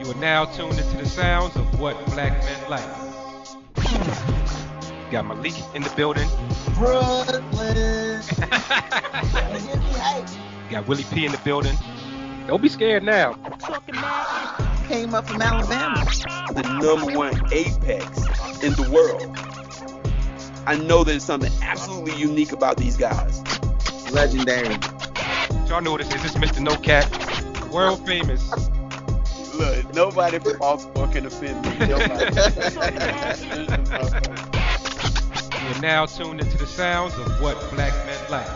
You are now tuned into the sounds of what black men like. Got Malik in the building. Brooklyn. Got Willie P in the building. Don't be scared now. Came up from Alabama. The number one apex in the world. I know there's something absolutely unique about these guys. Legendary. Y'all know what this is. This is Mr. No Cap, world famous. Look, nobody from Baltimore can offend me. You're now tuned into the sounds of what black men like.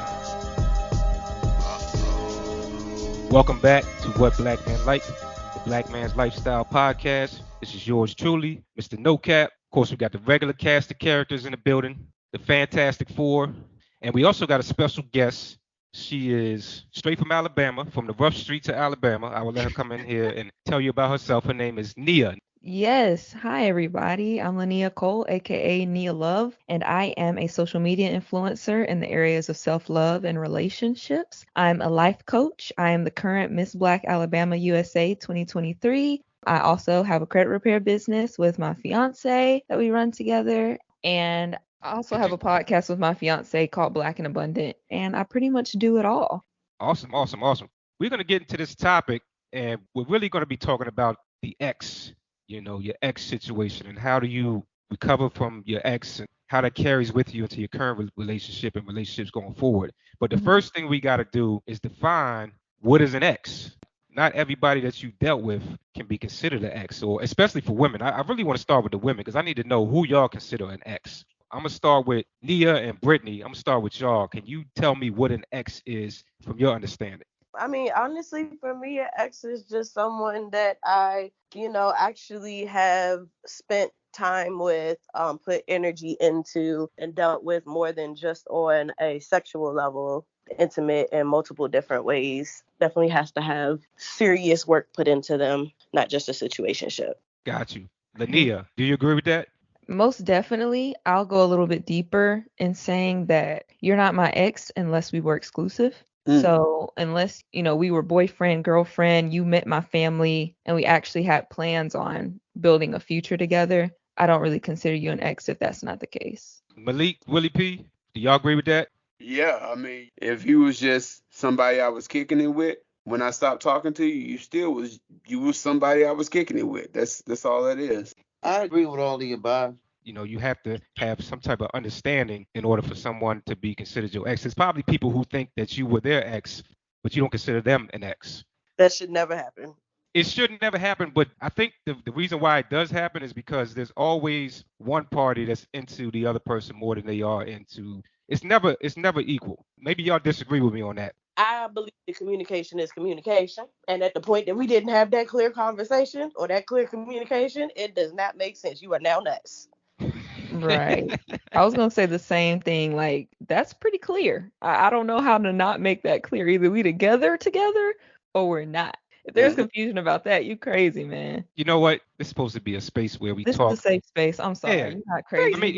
Welcome back to What Black Men Like, the Black Man's Lifestyle Podcast. This is yours truly, Mr. No Cap. Of course, we got the regular cast of characters in the building, the Fantastic Four, and we also got a special guest. She is straight from Alabama, from the rough streets of Alabama. I will let her come in here and tell you about herself. Her name is Nia. Yes. Hi, everybody. I'm Nia Cole, aka Nia Love, and I am a social media influencer in the areas of self-love and relationships. I'm a life coach. I am the current Miss Black Alabama USA 2023. I also have a credit repair business with my fiance that we run together, and I also have a podcast with my fiance called Black and Abundant, and I pretty much do it all. Awesome. We're going to get into this topic, and we're really going to be talking about the ex, your ex situation, and how do you recover from your ex and how that carries with you into your current relationship and relationships going forward. But the first thing we got to do is define what is an ex. Not everybody that you dealt with can be considered an ex, or especially for women. I really want to start with the women because I need to know who y'all consider an ex. I'm going to start with Nia and Brittany. I'm going to start with y'all. Can you tell me what an ex is from your understanding? I mean, honestly, for me, an ex is just someone that I, actually have spent time with, put energy into, and dealt with more than just on a sexual level, intimate in multiple different ways. Definitely has to have serious work put into them, not just a situationship. Got you. Lania, do you agree with that? Most definitely. I'll go a little bit deeper in saying that you're not my ex unless we were exclusive. So unless, we were boyfriend, girlfriend, you met my family, and we actually had plans on building a future together, I don't really consider you an ex if that's not the case. Malik, Willie P, do y'all agree with that? Yeah, I mean, if you was just somebody I was kicking it with, when I stopped talking to you, you was somebody I was kicking it with. That's all that is. I agree with all the above. You have to have some type of understanding in order for someone to be considered your ex. There's probably people who think that you were their ex, but you don't consider them an ex. That should never happen. It shouldn't never happen, but I think the reason why it does happen is because there's always one party that's into the other person more than they are into. It's never equal. Maybe y'all disagree with me on that. I believe that communication is communication. And at the point that we didn't have that clear conversation or that clear communication, it does not make sense. You are now nuts. Right. I was going to say the same thing. Like, that's pretty clear. I don't know how to not make that clear. Either we together or we're not. If there's confusion about that, you crazy, man. You know what? It's supposed to be a space where we this talk. This is a safe space. I'm sorry. Yeah. You're not crazy. I mean,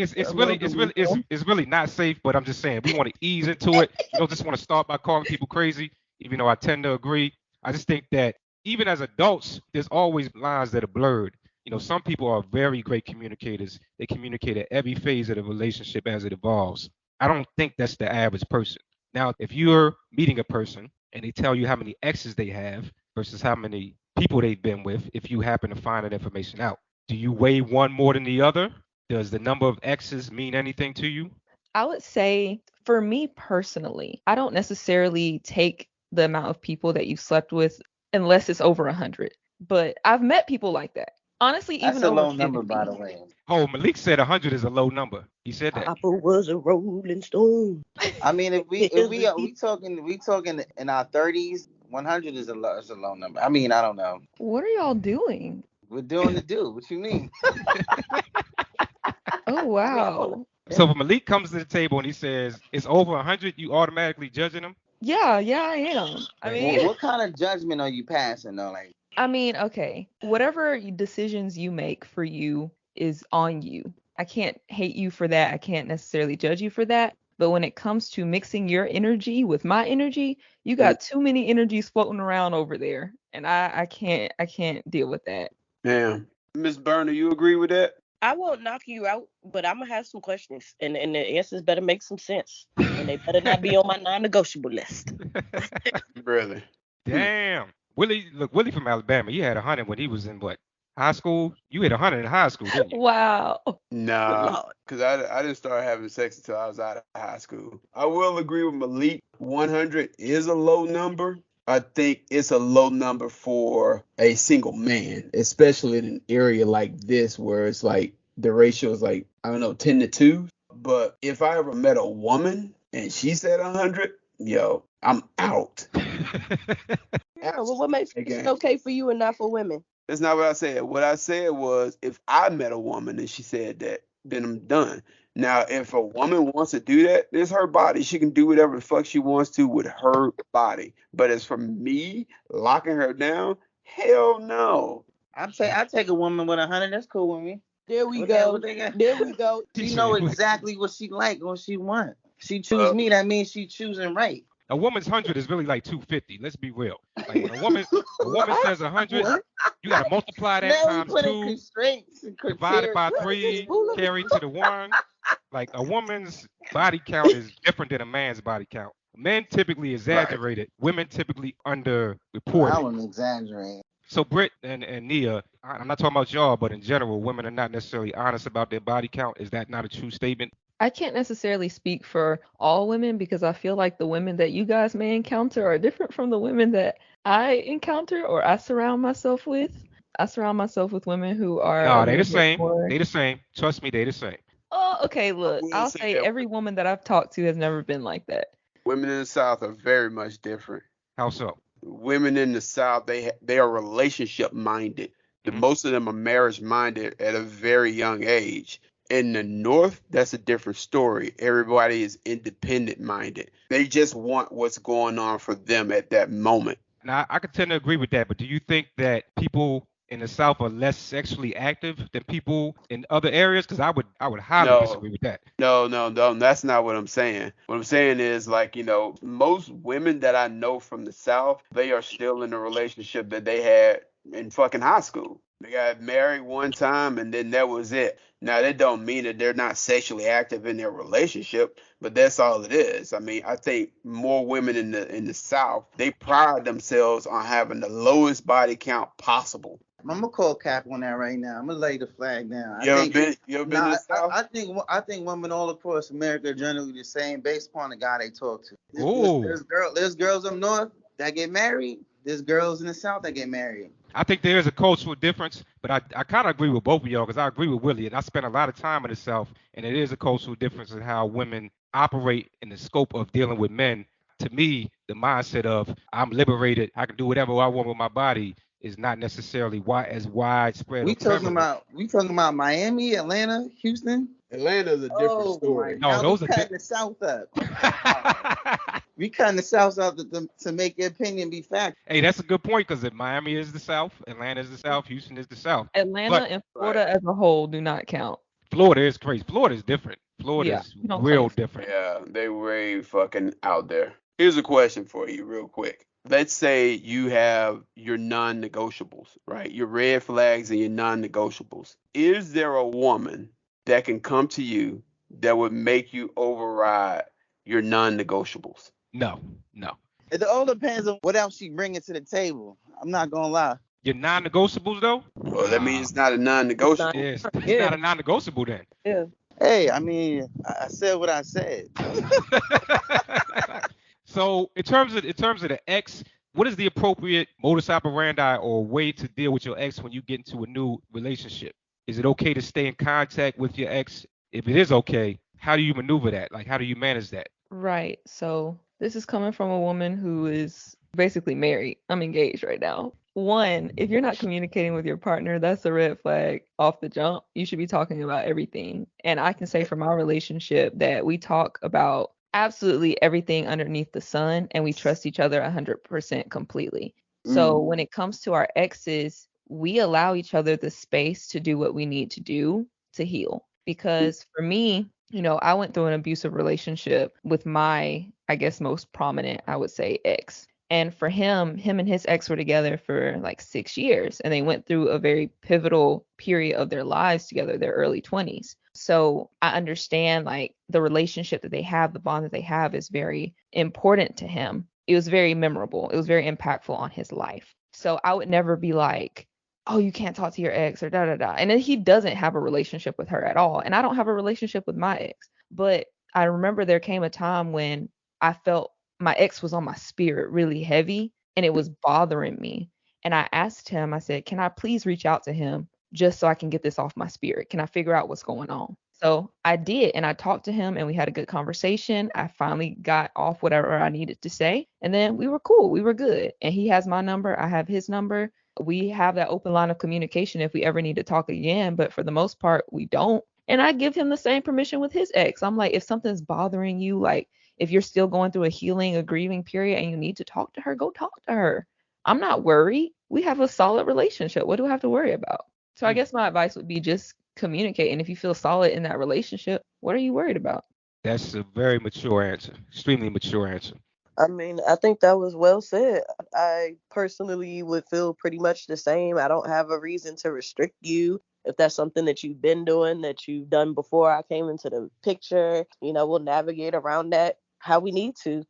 it's really not safe, but I'm just saying we want to ease into it. You don't just want to start by calling people crazy, even though I tend to agree. I just think that even as adults, there's always lines that are blurred. Some people are very great communicators. They communicate at every phase of the relationship as it evolves. I don't think that's the average person. Now, if you're meeting a person and they tell you how many exes they have versus how many people they've been with, if you happen to find that information out, do you weigh one more than the other? Does the number of exes mean anything to you? I would say, for me personally, I don't necessarily take the amount of people that you slept with unless it's over 100. But I've met people like that. Honestly, that's even a low 50. number, by the way. Oh, Malik said 100 is a low number. He said that. Papa was a rolling stone. I mean, if we talking in our 30s, 100 is a low number. I mean, I don't know. What are y'all doing? We're doing the do. What you mean? Oh wow. So if Malik comes to the table and he says it's over 100, you automatically judging him? Yeah, I am. I mean, what kind of judgment are you passing though? Like, I mean, okay, whatever decisions you make for you is on you. I can't hate you for that. I can't necessarily judge you for that. But when it comes to mixing your energy with my energy, you got too many energies floating around over there, and I can't deal with that. Damn. Miss Burner, you agree with that? I won't knock you out, but I'm gonna have some questions, and the answers better make some sense, and they better not be on my non-negotiable list. Really? Damn. Willie from Alabama. He had 100 when he was in what? High school? You hit 100 in high school, didn't you? Wow. Nah, Lord. because I didn't start having sex until I was out of high school. I will agree with Malik. 100 is a low number. I think it's a low number for a single man, especially in an area like this where it's like the ratio is like, I don't know, 10 to 2. But if I ever met a woman and she said 100, yo, I'm out. Yeah, well, what makes it Again. okay for you and not for women? That's not what I said. What I said was if I met a woman and she said that, then I'm done. Now, if a woman wants to do that, it's her body. She can do whatever the fuck she wants to with her body. But as for me locking her down, hell no. I take a woman with 100. That's cool with me. There we What go. what they got? There we go. She know exactly what she like, what she want. She choose me. That means she choosing right. A woman's 100 is really like 250. Let's be real. Like when a woman says 100, you gotta multiply that Now we times put in 2, constraints and divided by criteria. 3, carried to the 1. Like a woman's body count is different than a man's body count. Men typically exaggerate it. Women typically underreport I it. wouldn't exaggerate. So Britt and Nia, I'm not talking about y'all, but in general, women are not necessarily honest about their body count. Is that not a true statement? I can't necessarily speak for all women because I feel like the women that you guys may encounter are different from the women that I encounter or I surround myself with. I surround myself with women who are No, a they the little bit same. more- They the same. Trust me, they the same. Oh, okay, look. will I'll say say that- every woman that I've talked to has never been like that. Women in the South are very much different. How so? Women in the South, they are relationship minded. Mhm. Most of them are marriage minded at a very young age. In the North, that's a different story. Everybody is independent minded. They just want what's going on for them at that moment. Now, I could tend to agree with that, but do you think that people in the South are less sexually active than people in other areas? Because I would highly No. disagree with that. No, that's not what I'm saying. What I'm saying is, like, most women that I know from the South, they are still in a relationship that they had in fucking high school. They got married one time and then that was it. Now, that don't mean that they're not sexually active in their relationship, but that's all it is. I mean, I think more women in the South, they pride themselves on having the lowest body count possible. I'm gonna call cap on that right now. I'm gonna lay the flag down. You ever been to the South? I think women all across America are generally the same based upon the guy they talk to. Ooh. There's girls up north that get married. There's girls in the South that get married. I think there is a cultural difference, but I kind of agree with both of y'all because I agree with Willie, and I spent a lot of time in the South, and it is a cultural difference in how women operate in the scope of dealing with men. To me, the mindset of I'm liberated, I can do whatever I want with my body is not necessarily as widespread. We talking about Miami, Atlanta, Houston. Atlanta's a different story. No, those are cutting the South up. We cutting the South up to make your opinion be fact. Hey, that's a good point because Miami is the South, Atlanta is the South, Houston is the South. Atlanta and Florida as a whole do not count. Florida is crazy. Florida is different. Florida is you don't real claim. different. Yeah, they way fucking out there. Here's a question for you real quick. Let's say you have your non-negotiables, right? Your red flags and your non-negotiables. Is there a woman that can come to you that would make you override your non-negotiables? No. It all depends on what else she bringing to the table. I'm not gonna lie. Your non-negotiables though? Well, that means it's not a non-negotiable. Yes, it's Yeah. not a non-negotiable then. Yeah. Hey, I mean, I said what I said. So in terms of the ex, what is the appropriate modus operandi or way to deal with your ex when you get into a new relationship? Is it okay to stay in contact with your ex? If it is okay, how do you maneuver that? Like, how do you manage that? Right. So this is coming from a woman who is basically married. I'm engaged right now. One, if you're not communicating with your partner, that's a red flag off the jump. You should be talking about everything. And I can say from our relationship that we talk about absolutely everything underneath the sun and we trust each other 100% completely. So when it comes to our exes, we allow each other the space to do what we need to do to heal. Because for me, I went through an abusive relationship with my, I guess, most prominent, I would say, ex. And for him and his ex were together for like 6 years, and they went through a very pivotal period of their lives together, their early 20s. So I understand like the relationship that they have, the bond that they have is very important to him. It was very memorable. It was very impactful on his life. So I would never be like, oh, you can't talk to your ex or da da da. And then he doesn't have a relationship with her at all. And I don't have a relationship with my ex. But I remember there came a time when I felt my ex was on my spirit really heavy and it was bothering me. And I asked him, I said, can I please reach out to him just so I can get this off my spirit? Can I figure out what's going on? So I did. And I talked to him and we had a good conversation. I finally got off whatever I needed to say. And then we were cool. We were good. And he has my number. I have his number. We have that open line of communication if we ever need to talk again. But for the most part, we don't. And I give him the same permission with his ex. I'm like, if something's bothering you, like if you're still going through a healing, a grieving period and you need to talk to her, go talk to her. I'm not worried. We have a solid relationship. What do I have to worry about? So I guess my advice would be just communicate. And if you feel solid in that relationship, what are you worried about? That's a very mature answer. Extremely mature answer. I mean, I think that was well said. I personally would feel pretty much the same. I don't have a reason to restrict you. If that's something that you've been doing, that you've done before I came into the picture, we'll navigate around that how we need to.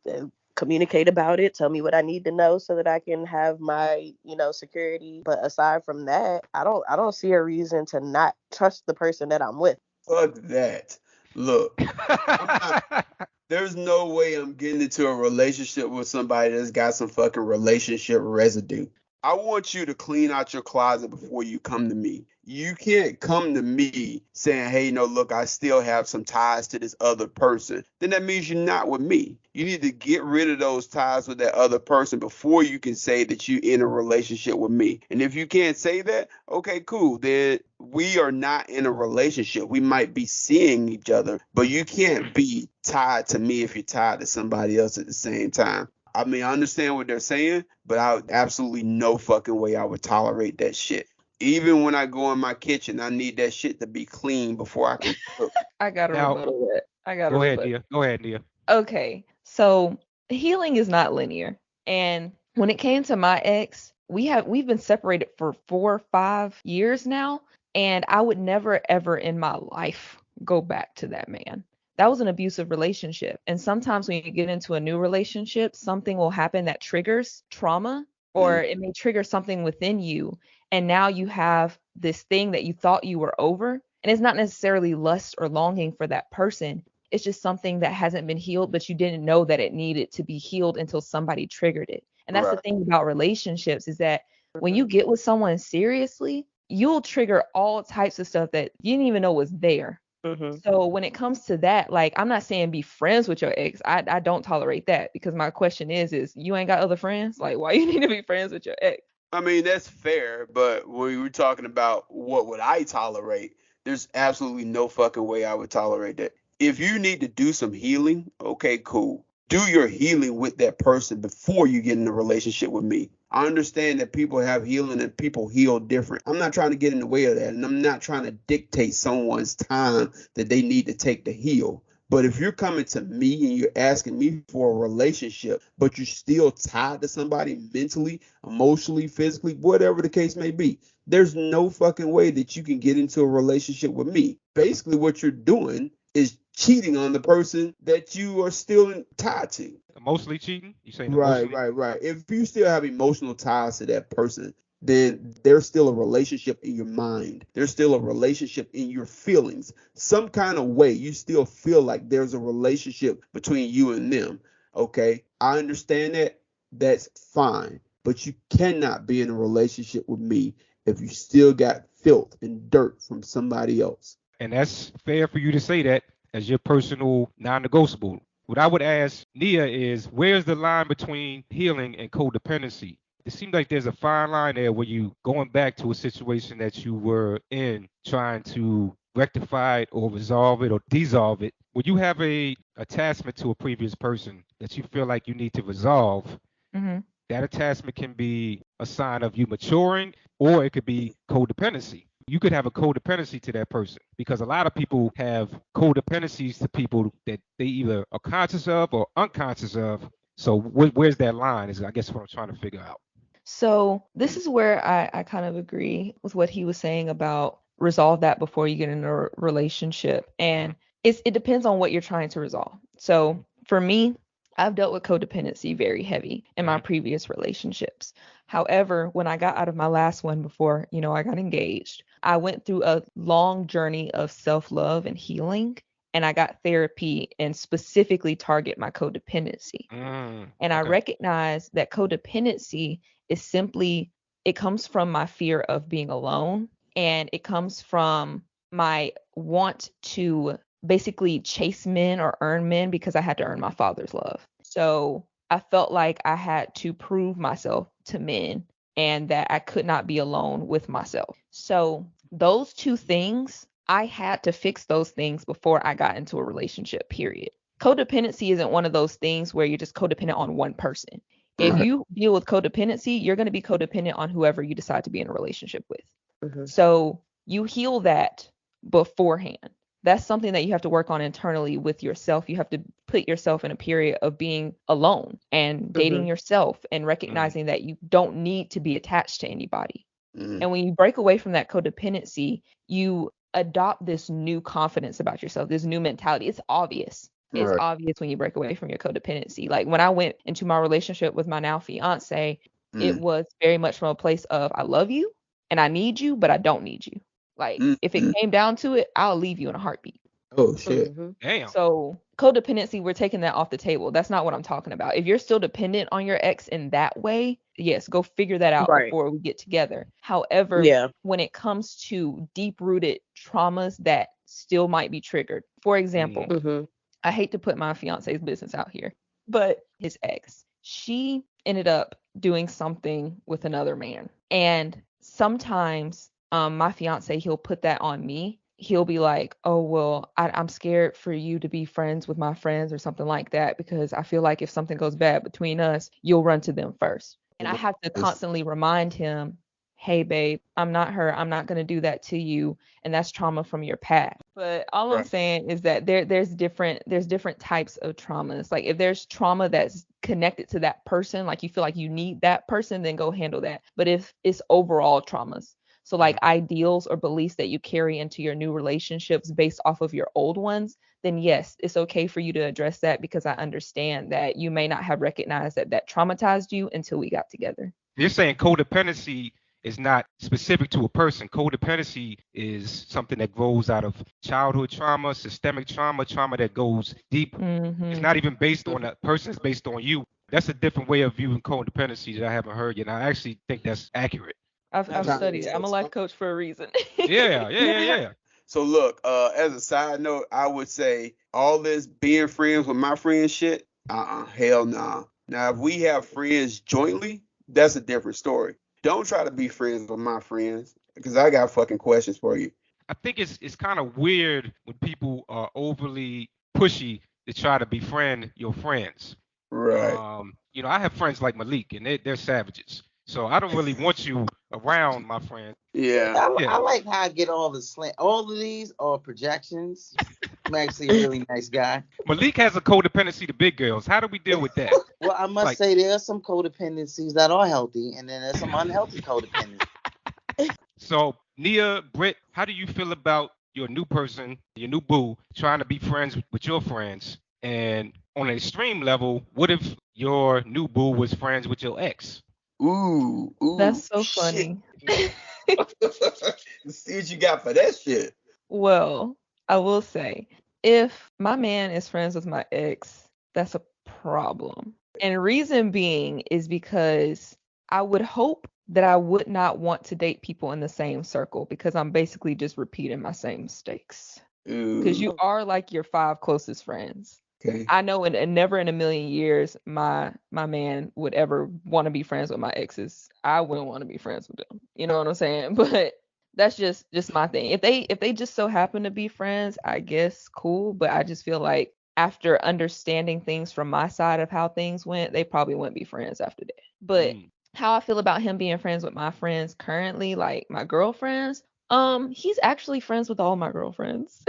Communicate about it, tell me what I need to know so that I can have my, security. But aside from that, I don't see a reason to not trust the person that I'm with. Fuck that. Look, there's no way I'm getting into a relationship with somebody that's got some fucking relationship residue. I want you to clean out your closet before you come to me. You can't come to me saying, hey, no, look, I still have some ties to this other person. Then that means you're not with me. You need to get rid of those ties with that other person before you can say that you're in a relationship with me. And if you can't say that, okay, cool. Then we are not in a relationship. We might be seeing each other, but you can't be tied to me if you're tied to somebody else at the same time. I mean, I understand what they're saying, but I would absolutely no fucking way I would tolerate that shit. Even when I go in my kitchen, I need that shit to be clean before I can cook. I got to Now, rebuttal that. I got to go ahead, rebuttal. Nia. Go ahead, Nia. Okay, so healing is not linear. And when it came to my ex, we've been separated for 4 or 5 years now, and I would never ever in my life go back to that man. That was an abusive relationship. And sometimes when you get into a new relationship, something will happen that triggers trauma, or it may trigger something within you. And now you have this thing that you thought you were over. And it's not necessarily lust or longing for that person. It's just something that hasn't been healed, but you didn't know that it needed to be healed until somebody triggered it. And that's the Right. thing about relationships is that when you get with someone seriously, you'll trigger all types of stuff that you didn't even know was there. Mm-hmm. So when it comes to that, like I'm not saying be friends with your ex. I don't tolerate that, because my question is you ain't got other friends? Like why you need to be friends with your ex? I mean, that's fair, but when we were talking about what would I tolerate, there's absolutely no fucking way I would tolerate that. If you need to do some healing, okay, cool. Do your healing with that person before you get in a relationship with me. I understand that people have healing and people heal different. I'm not trying to get in the way of that, and I'm not trying to dictate someone's time that they need to take to heal. But if you're coming to me and you're asking me for a relationship, but you're still tied to somebody mentally, emotionally, physically, whatever the case may be, there's no fucking way that you can get into a relationship with me. Basically, what you're doing is cheating on the person that you are still tied to. Emotionally cheating? You saying Right, emotionally? right, right. If you still have emotional ties to that person, then there's still a relationship in your mind. There's still a relationship in your feelings. Some kind of way you still feel like there's a relationship between you and them. Okay, I understand that. That's fine. But you cannot be in a relationship with me if you still got filth and dirt from somebody else. And that's fair for you to say that as your personal non-negotiable. What I would ask Nia is, where's the line between healing and codependency? It seems like there's a fine line there where you going back to a situation that you were in, trying to rectify it or resolve it or dissolve it. When you have a attachment to a previous person that you feel like you need to resolve, Hmm. that attachment can be a sign of you maturing, or it could be codependency. You could have a codependency to that person because a lot of people have codependencies to people that they either are conscious of or unconscious of. So where's that line? Is I guess what I'm trying to figure out. So this is where I kind of agree with what he was saying about resolve that before you get in a relationship. And it depends on what you're trying to resolve. So for me, I've dealt with codependency very heavy in my previous relationships. However, when I got out of my last one before, I got engaged, I went through a long journey of self-love and healing. And I got therapy and specifically target my codependency. And I Okay. recognize that codependency is simply, it comes from my fear of being alone. And it comes from my want to basically chase men or earn men because I had to earn my father's love. So I felt like I had to prove myself to men and that I could not be alone with myself. So those two things, I had to fix those things before I got into a relationship, period. Codependency isn't one of those things where you're just codependent on one person. If you deal with codependency, you're going to be codependent on whoever you decide to be in a relationship with. So you heal that beforehand. That's something that you have to work on internally with yourself. You have to put yourself in a period of being alone and dating yourself and recognizing that you don't need to be attached to anybody. And when you break away from that codependency, you adopt this new confidence about yourself, this new mentality. It's obvious. It's obvious when you break away from your codependency. Like when I went into my relationship with my now fiance, it was very much from a place of I love you and I need you, but I don't need you. Like if it came down to it, I'll leave you in a heartbeat. Oh shit. Damn. So codependency, we're taking that off the table. That's not what I'm talking about. If you're still dependent on your ex in that way, yes, go figure that out before we get together. However, when it comes to deep-rooted traumas that still might be triggered, for example, I hate to put my fiance's business out here, but his ex, she ended up doing something with another man. And sometimes my fiance, he'll put that on me. He'll be like, oh, well, I'm scared for you to be friends with my friends or something like that, because I feel like if something goes bad between us, you'll run to them first. And I have to constantly remind him, hey, babe, I'm not her. I'm not going to do that to you. And that's trauma from your past. But all I'm saying is that there's different types of traumas. Like if there's trauma that's connected to that person, like you feel like you need that person, then go handle that. But if it's overall traumas, so like ideals or beliefs that you carry into your new relationships based off of your old ones, then yes, it's okay for you to address that, because I understand that you may not have recognized that traumatized you until we got together. You're saying codependency is not specific to a person. Codependency is something that grows out of childhood trauma, systemic trauma, trauma that goes deep. It's not even based on that person, it's based on you. That's a different way of viewing codependency that I haven't heard yet. And I actually think that's accurate. I've studied it. I'm a life coach for a reason. Yeah. So look, as a side note, I would say all this being friends with my friends shit, hell nah. Now, if we have friends jointly, that's a different story. Don't try to be friends with my friends, because I got fucking questions for you. I think it's kind of weird when people are overly pushy to try to befriend your friends. Right. I have friends like Malik, and they're savages. So I don't really want you around my friends. Yeah. I like how I get all the slant. All of these are projections. I'm actually a really nice guy. Malik has a codependency to big girls. How do we deal with that? Well, I must say there are some codependencies that are healthy, and then there's some unhealthy codependencies. So, Nia, Britt, how do you feel about your new person, your new boo, trying to be friends with your friends? And on an extreme level, what if your new boo was friends with your ex? Ooh. That's so shit. funny. See what you got for that shit. Well, I will say, if my man is friends with my ex, that's a problem. And reason being is because I would hope that I would not want to date people in the same circle, because I'm basically just repeating my same mistakes. Because you are like your 5 closest friends. Okay. I know, and never in a million years my man would ever want to be friends with my exes. I wouldn't want to be friends with them. You know what I'm saying? But that's just my thing. If they just so happen to be friends, I guess cool. But I just feel like after understanding things from my side of how things went, they probably wouldn't be friends after that. But how I feel about him being friends with my friends currently, like my girlfriends, he's actually friends with all my girlfriends.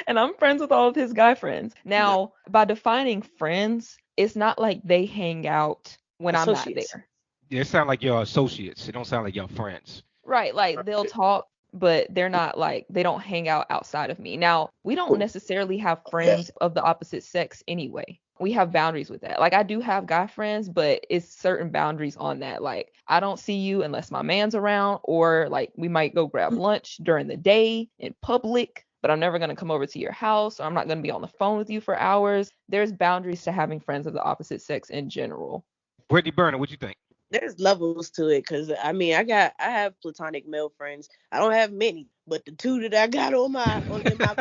And I'm friends with all of his guy friends. Now, by defining friends, it's not like they hang out when I'm not Associates. there. Yeah, it sound like your associates. It don't sound like your friends. Right, like they'll talk, but they're not like they don't hang out outside of me. Now, we don't necessarily have friends of the opposite sex anyway. We have boundaries with that. Like I do have guy friends, but it's certain boundaries on that. Like I don't see you unless my man's around, or like we might go grab lunch during the day in public, but I'm never going to come over to your house, or I'm not going to be on the phone with you for hours. There's boundaries to having friends of the opposite sex in general. Brittany Burner, what you think? There's levels to it, because I mean I have platonic male friends. I don't have many, but the two that I got in my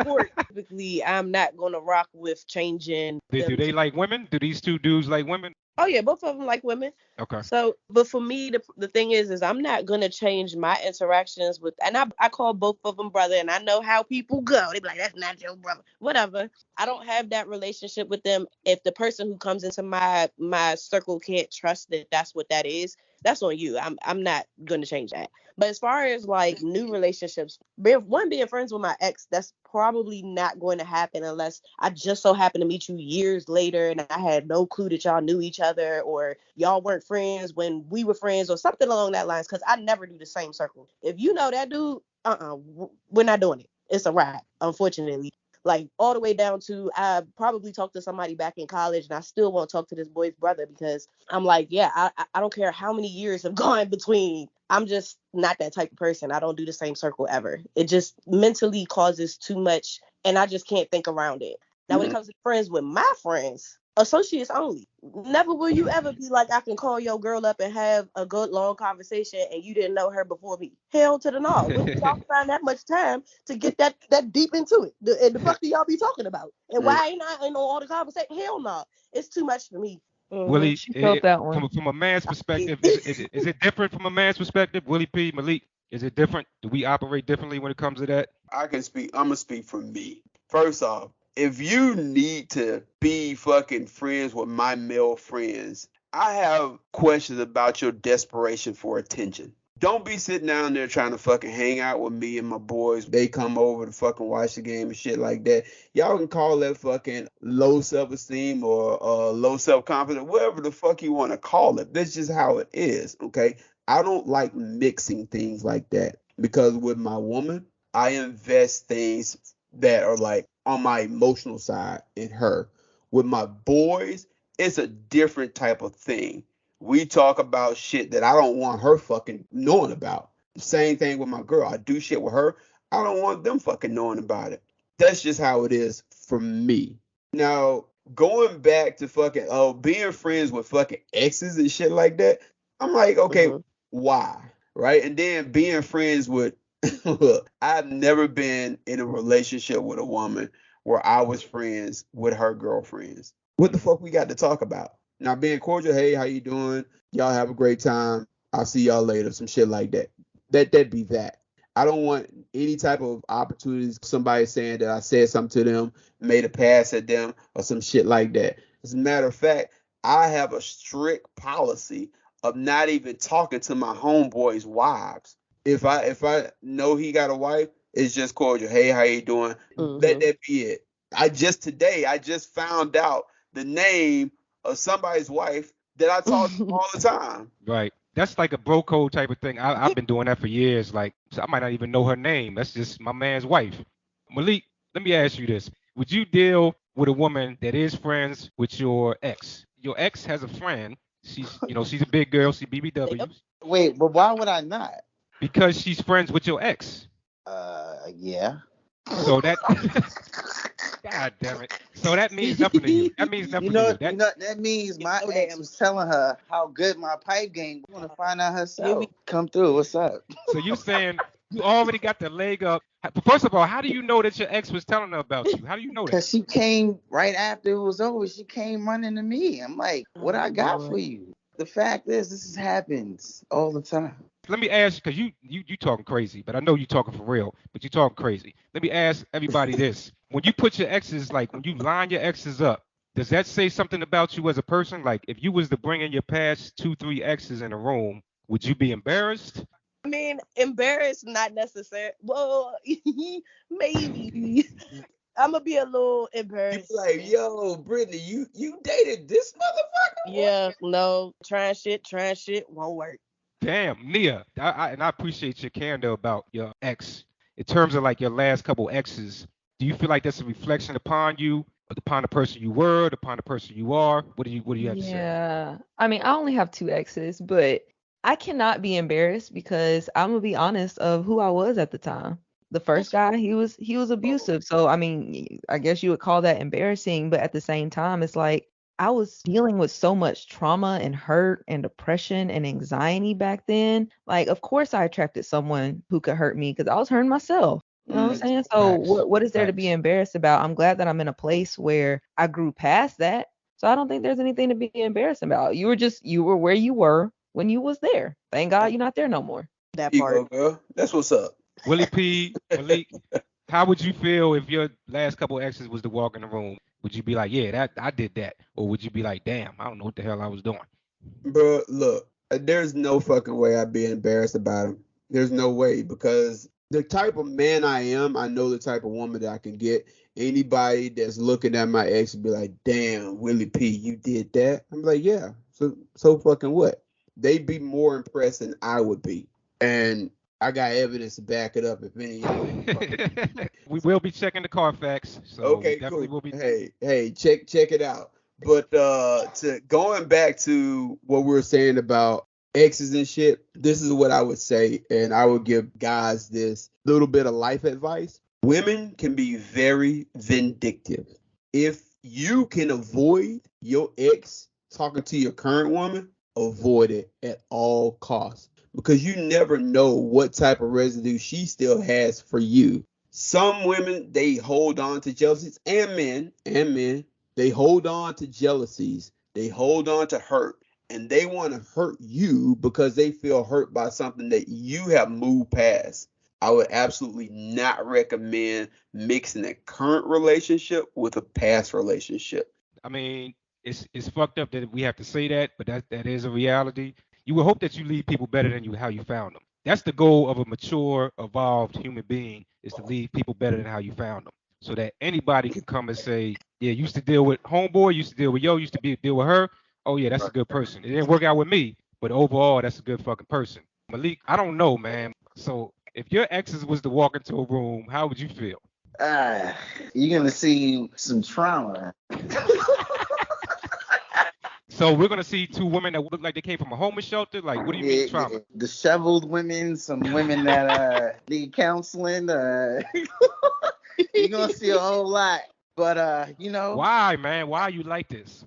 court, typically I'm not gonna rock with changing Do them they to. like women? Do these two dudes like women? Oh yeah, both of them like women. Okay. So, but for me, the thing is I'm not gonna change my interactions with, and I call both of them brother, and I know how people go. They be like, that's not your brother, whatever. I don't have that relationship with them. If the person who comes into my circle can't trust that that's what that is, that's on you. I'm not gonna change that. But as far as like new relationships, being friends with my ex, that's probably not going to happen unless I just so happen to meet you years later and I had no clue that y'all knew each other, or y'all weren't friends when we were friends, or something along that lines. Because I never do the same circle. If you know that dude, we're not doing it. It's a wrap, unfortunately. Like all the way down to I probably talked to somebody back in college and I still won't talk to this boy's brother, because I'm like, yeah, I don't care how many years have gone between. I'm just not that type of person. I don't do the same circle ever. It just mentally causes too much, and I just can't think around it. Now, when it comes to friends with my friends, associates only. Never will you ever be like, I can call your girl up and have a good long conversation and you didn't know her before me. Hell to the no. When did y'all find that much time to get that deep into it? And the fuck do y'all be talking about? And why ain't I in all the conversation? Hell no. It's too much for me. Willie, She felt that one. from a man's perspective, is it different from a man's perspective? Willie P, Malik, is it different? Do we operate differently when it comes to that? I can speak. I'm gonna speak for me. First off, if you need to be fucking friends with my male friends, I have questions about your desperation for attention. Don't be sitting down there trying to fucking hang out with me and my boys. They come over to fucking watch the game and shit like that. Y'all can call that fucking low self-esteem or low self-confidence, whatever the fuck you want to call it. That's just how it is, okay? I don't like mixing things like that, because with my woman, I invest things that are like on my emotional side in her. With my boys, it's a different type of thing. We talk about shit that I don't want her fucking knowing about. Same thing with my girl. I do shit with her. I don't want them fucking knowing about it. That's just how it is for me. Now, going back to fucking being friends with fucking exes and shit like that, I'm like, okay, why? Right? And then being friends with look, I've never been in a relationship with a woman where I was friends with her girlfriends. What the fuck we got to talk about? Now, being cordial, hey, how you doing? Y'all have a great time. I'll see y'all later. Some shit like that. That'd be that. I don't want any type of opportunities. Somebody saying that I said something to them, made a pass at them, or some shit like that. As a matter of fact, I have a strict policy of not even talking to my homeboys' wives. If I know he got a wife, it's just cordial. Hey, how you doing? Let that be it. I just found out the name of somebody's wife that I talk to all the time. Right. That's like a bro code type of thing. I've been doing that for years. Like, so I might not even know her name. That's just my man's wife. Malik, let me ask you this. Would you deal with a woman that is friends with your ex? Your ex has a friend. She's a big girl. She BBWs. Wait, but why would I not? Because she's friends with your ex. Yeah. So that, God damn it. So that means nothing to you. That means nothing to you. That means my ex was telling her how good my pipe game. We want to find out herself. Come through. What's up? So you saying you already got the leg up. First of all, how do you know that your ex was telling her about you? How do you know that? Because she came right after it was over. She came running to me. I'm like, what I got for you? The fact is, this happens all the time. Let me ask, because you talking crazy, but I know you talking for real, but you talking crazy. Let me ask everybody this. When you put your exes, like when you line your exes up, does that say something about you as a person? Like if you was to bring in your past 2-3 exes in a room, would you be embarrassed? I mean, embarrassed, not necessary. Well, maybe. I'm gonna be a little You embarrassed. be like, yo, Brittany, you dated this motherfucker? Yeah, no, trying shit won't work. Damn, Nia, and I appreciate your candor about your ex. In terms of like your last couple exes, do you feel like that's a reflection upon you, upon the person you were, upon the person you are? What do you have to say? Yeah. I mean, I only have two exes, but I cannot be embarrassed because I'm gonna be honest of who I was at the time. The first guy, he was abusive. So I mean, I guess you would call that embarrassing, but at the same time, it's like I was dealing with so much trauma and hurt and depression and anxiety back then. Like, of course I attracted someone who could hurt me because I was hurting myself. You know what I'm saying? So Facts, what is there to be facts. embarrassed about? I'm glad that I'm in a place where I grew past that. So I don't think there's anything to be embarrassed about. You were where you were when you was there. Thank God you're not there no more. That Here you go, part. girl. That's what's up. Willie P, Malik, how would you feel if your last couple exes was to walk in the room? Would you be like, yeah, that I did that, or would you be like, damn, I don't know what the hell I was doing? Bro, look, there's no fucking way I'd be embarrassed about him. There's no way because the type of man I am, I know the type of woman that I can get. Anybody that's looking at my ex and be like, damn, Willie P, you did that? I'm like, yeah. So fucking what? They'd be more impressed than I would be. And I got evidence to back it up if any of y'all want to fucking. We will be checking the Carfax, so we Okay, definitely cool. will be. Hey, check it out. But to going back to what we were saying about exes and shit, this is what I would say, and I would give guys this little bit of life advice. Women can be very vindictive. If you can avoid your ex talking to your current woman, avoid it at all costs. Because you never know what type of residue she still has for you. Some women, they hold on to jealousies, and men, they hold on to jealousies. They hold on to hurt, and they want to hurt you because they feel hurt by something that you have moved past. I would absolutely not recommend mixing a current relationship with a past relationship. I mean, it's fucked up that we have to say that, but that is a reality. You would hope that you leave people better than you how you found them. That's the goal of a mature, evolved human being is to leave people better than how you found them, so that anybody can come and say, yeah, used to deal with homeboy, used to deal with yo, deal with her. Oh yeah, that's a good person. It didn't work out with me, but overall, that's a good fucking person. Malik, I don't know, man. So if your exes was to walk into a room, how would you feel? Ah, you're gonna see some trauma. So we're gonna see two women that look like they came from a homeless shelter. Like, what do you mean Yeah, trauma? yeah. Disheveled women, some women that need counseling. You're gonna see a whole lot. But Why, man? Why are you like this?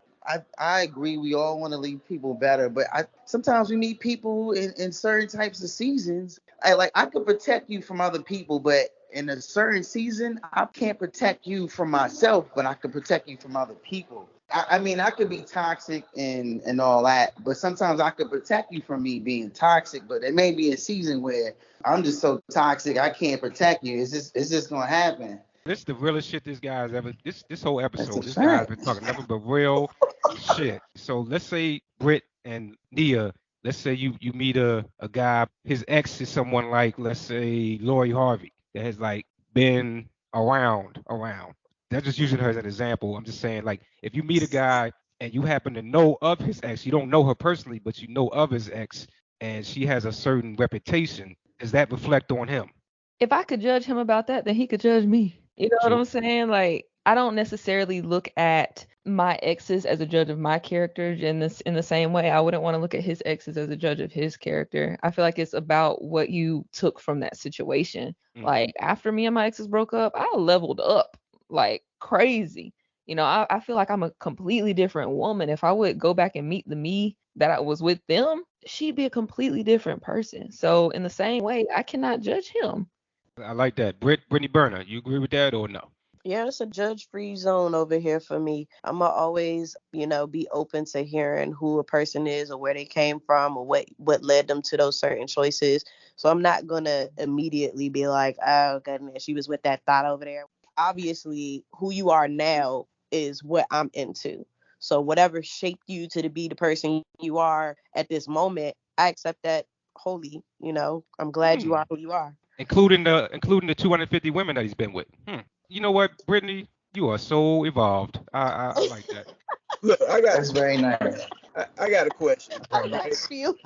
I agree. We all want to leave people better, but sometimes we meet people in certain types of seasons. I could protect you from other people, but in a certain season, I can't protect you from myself, but I can protect you from other people. I mean, I could be toxic and all that, but sometimes I could protect you from me being toxic. But it may be a season where I'm just so toxic I can't protect you. It's just gonna happen. This is the realest shit this guy's ever. This whole That's a episode, this guy's fact. been talking nothing but real shit. So let's say Britt and Nia. Let's say you meet a guy. His ex is someone like, let's say, Lori Harvey, that has like been around. That's just using her as an example. I'm just saying, like, if you meet a guy and you happen to know of his ex, you don't know her personally, but you know of his ex, and she has a certain reputation, does that reflect on him? If I could judge him about that, then he could judge me. You know what True. I'm saying? Like, I don't necessarily look at my exes as a judge of my character in the same way I wouldn't want to look at his exes as a judge of his character. I feel like it's about what you took from that situation. Mm. Like after me and my exes broke up, I leveled up like crazy. I feel like I'm a completely different woman. If I would go back and meet the me that I was with them, she'd be a completely different person. So in the same way, I cannot judge him. I like that. Brittany Burner, you agree with that or no? Yeah, it's a judge-free zone over here for me. I'm gonna always, be open to hearing who a person is or where they came from or what led them to those certain choices. So I'm not gonna immediately be like, oh goodness, she was with that thought over there. Obviously, who you are now is what I'm into. So whatever shaped you to be the person you are at this moment, I accept that wholly. I'm glad you Hmm. are who you are. Including the 250 women that he's been with. Hmm. You know what, Brittany? You are so evolved. I like that. Look, That's very nice. I got a question, right? Thank you.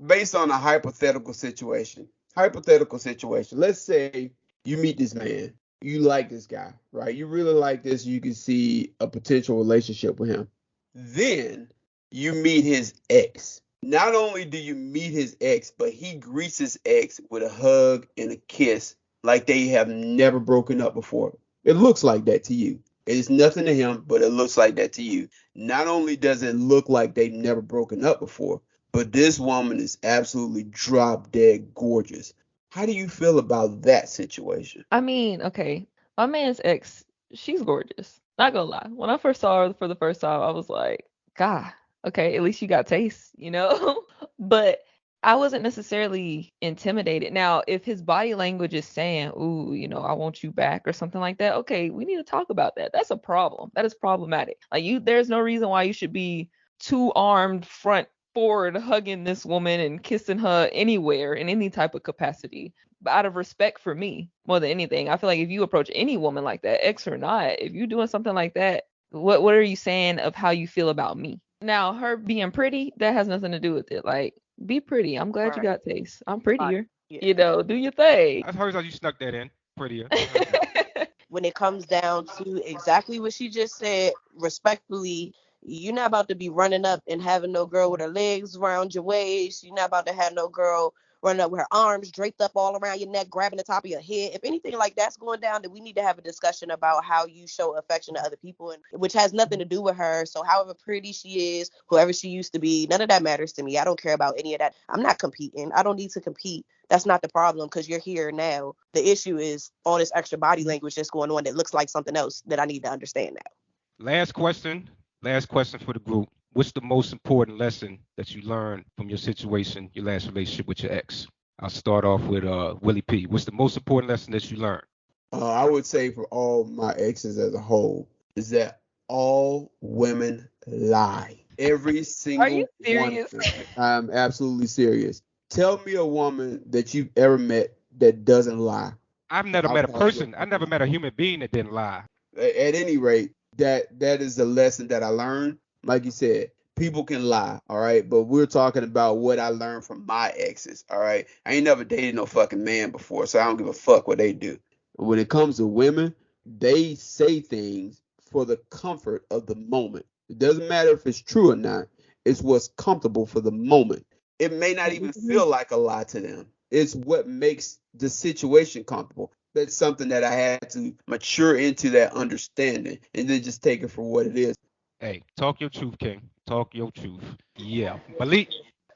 Based on a hypothetical situation. Hypothetical situation. Let's say you meet this man. You like this guy, right? You really like this. You can see a potential relationship with him. Then you meet his ex. Not only do you meet his ex, but he greets his ex with a hug and a kiss like they have never broken up before. It looks like that to you. It's nothing to him, but it looks like that to you. Not only does it look like they've never broken up before, but this woman is absolutely drop dead gorgeous. How do you feel about that situation? I mean, okay, my man's ex, she's gorgeous. Not gonna lie. When I first saw her for the first time, I was like, God, okay, at least you got taste, you know? But I wasn't necessarily intimidated. Now, if his body language is saying, ooh, I want you back or something like that, okay, we need to talk about that. That's a problem. That is problematic. Like there's no reason why you should be two armed front forward hugging this woman and kissing her anywhere in any type of capacity out of respect for me more than anything. I feel like if you approach any woman like that, ex or not, if you're doing something like that, what are you saying of how you feel about me? Now, her being pretty, that has nothing to do with it. Like, be pretty. I'm glad you Right. got taste. I'm Fine. prettier. Yeah. Do your thing. I heard how you snuck that in. Prettier. I heard that. When it comes down to exactly what she just said, respectfully, you're not about to be running up and having no girl with her legs around your waist. You're not about to have no girl running up with her arms draped up all around your neck, grabbing the top of your head. If anything like that's going down, then we need to have a discussion about how you show affection to other people, and which has nothing to do with her. So however pretty she is, whoever she used to be, none of that matters to me. I don't care about any of that. I'm not competing. I don't need to compete. That's not the problem because you're here now. The issue is all this extra body language that's going on that looks like something else that I need to understand now. Last question. Last question for the group. What's the most important lesson that you learned from your situation, your last relationship with your ex? I'll start off with Willie P. What's the most important lesson that you learned? I would say for all my exes as a whole is that all women lie. Every Are you single one serious? of them. I'm absolutely serious. Tell me a woman that you've ever met that doesn't lie. I've never I'll met a call you person. I never met a human being that didn't lie. at any rate, that is the lesson that I learned. Like you said, people can lie, all right, but we're talking about what I learned from my exes, all right. I ain't never dated no fucking man before, so I don't give a fuck what they do. When it comes to women, they say things for the comfort of the moment. It doesn't matter if it's true or not. It's what's comfortable for the moment. It may not even Mhm. feel like a lie to them. It's what makes the situation comfortable. That's something that I had to mature into that understanding and then just take it for what it is. Hey, talk your truth, King. Talk your truth. Yeah. Malik,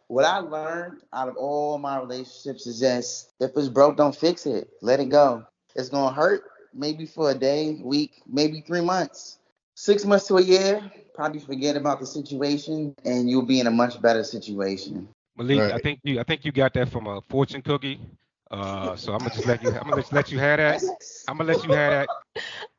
What I learned out of all my relationships is just if it's broke, don't fix it. Let it go. It's gonna hurt maybe for a day, week, maybe 3 months. 6 months to a year, probably forget about the situation and you'll be in a much better situation. Malik, Right. I think you got that from a fortune cookie. So I'm gonna just let you have that. I'm gonna let you have that.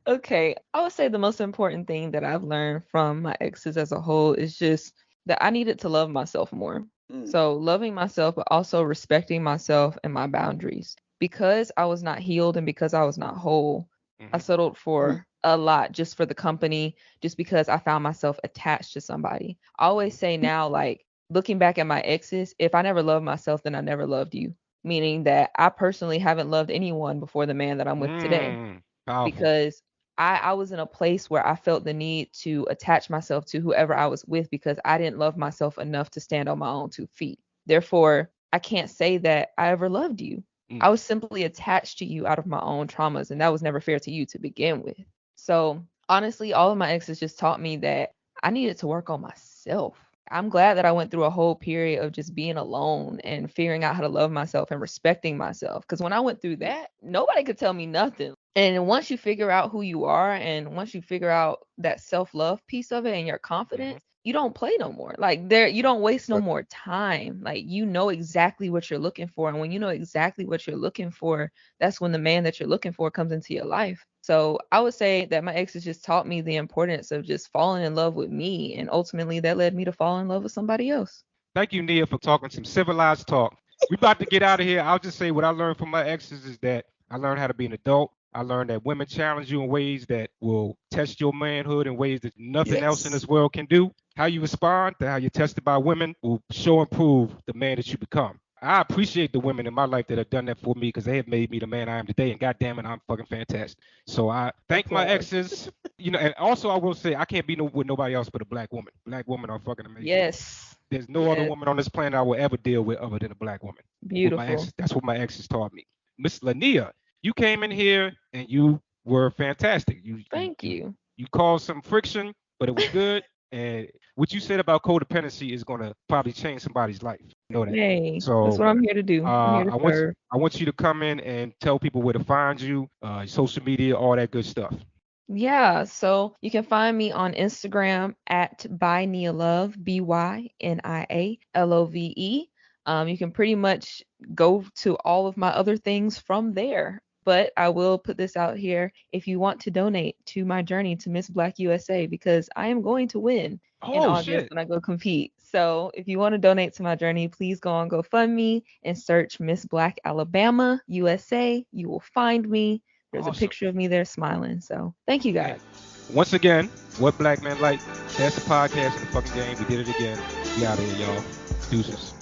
Okay, I would say the most important thing that I've learned from my exes as a whole is just that I needed to love myself more. Mm. So, loving myself, but also respecting myself and my boundaries. Because I was not healed and because I was not whole, I Hmm. settled for a lot just for the company, just because I found myself attached to somebody. I always say now, like, looking back at my exes, if I never loved myself, then I never loved you. Meaning that I personally haven't loved anyone before the man that I'm with today Powerful. because I was in a place where I felt the need to attach myself to whoever I was with because I didn't love myself enough to stand on my own 2 feet. Therefore, I can't say that I ever loved you. Mm. I was simply attached to you out of my own traumas, and that was never fair to you to begin with. So, honestly, all of my exes just taught me that I needed to work on myself. I'm glad that I went through a whole period of just being alone and figuring out how to love myself and respecting myself. Because when I went through that, nobody could tell me nothing. And once you figure out who you are and once you figure out that self-love piece of it and your Hmm. confidence, you don't play no more. Like there you don't waste no Right. more time. Like you know exactly what you're looking for. And when you know exactly what you're looking for, that's when the man that you're looking for comes into your life. So I would say that my exes just taught me the importance of just falling in love with me. And ultimately that led me to fall in love with somebody else. Thank you, Nia, for talking some civilized talk. We about to get out of here. I'll just say what I learned from my exes is that I learned how to be an adult. I learned that women challenge you in ways that will test your manhood in ways that nothing else in Yes. this world can do. How you respond to how you're tested by women will show and prove the man that you become. I appreciate the women in my life that have done that for me because they have made me the man I am today. And goddamn it, I'm fucking fantastic. So I thank my Applause. exes. And also I will say I can't be with nobody else but a black woman. Black women are fucking amazing. Yes. There's no other Yes. woman on this planet I will ever deal with other than a black woman. Beautiful. That's what my exes taught me. Miss Lania, you came in here and you were fantastic. Thank You you. you caused some friction, but it was good. And what you said about codependency is gonna probably change somebody's life. You know that. Hey, that's So what I'm here to do. I'm here to I want serve. I want you to come in and tell people where to find you, social media, all that good stuff. Yeah, so you can find me on Instagram at by Nia Love, BYNIALOVE. You can pretty much go to all of my other things from there. But I will put this out here if you want to donate to my journey to Miss Black USA because I am going to win in Oh August shit. when I go compete. So if you want to donate to my journey, please go on GoFundMe and search Miss Black Alabama USA. You will find me. There's a Awesome. picture of me there smiling. So thank you Hey, guys. once again, what black men like? That's the podcast in the fucking game. We did it again. We out of here, y'all. Deuces.